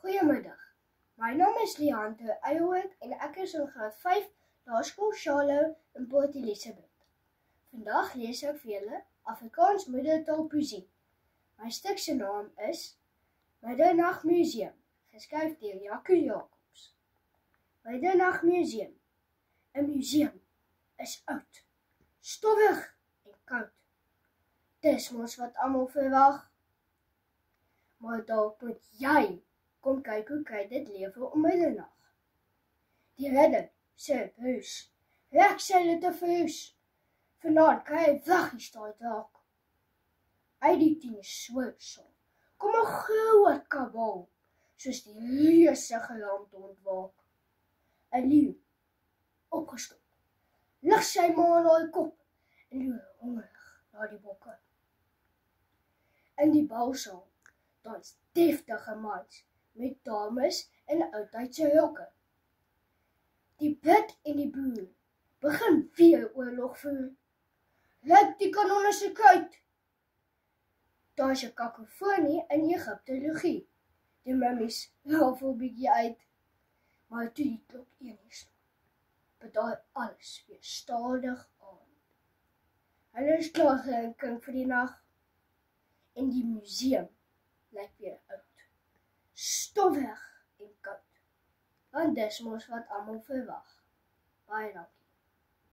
Goeiemiddag, my naam is Leante Eilhoek en ek is in graad 5 Laerskool Charlo in Port Elizabeth. Vandag lees ek vir julle Afrikaans moedertaal poesie. My stuk se naam is Middernagmuseum, geskryf deur Jaco Jacobs. Middernagmuseum. 'n museum is oud, stowwig en koud. Dis mos wat almal verwag. Maar dalk moet jy kom kyk hoe kyk dit lewe om middernag. Die ridder sê huis, rek sy litte verhuis. Vanaand kan hy waggies daar dalk. Uit die 10 switsaal kom 'n groot kabaal, soos die reuse geland ontwaak. 'n leeu, opgestop, lig sy maan haar kop en loer hongerig na die bokke. In die balsaal dans deftige mans met dames in oudtydse hulke. Die bid en die boer begin weer oorlog voer. Lyk die kanonne se kruit. Daar is 'n kakofonie in Egiptologie. Die mummies rafel bietjie uit. Maar toe die klok 1 uur slaan, bedaar alles weer stadig aan. Hulle is klaar gehinking vir die nag. En die museum lyk weer oud, stowwig en koud. Want dis mos wat almal verwag. Baie dankie.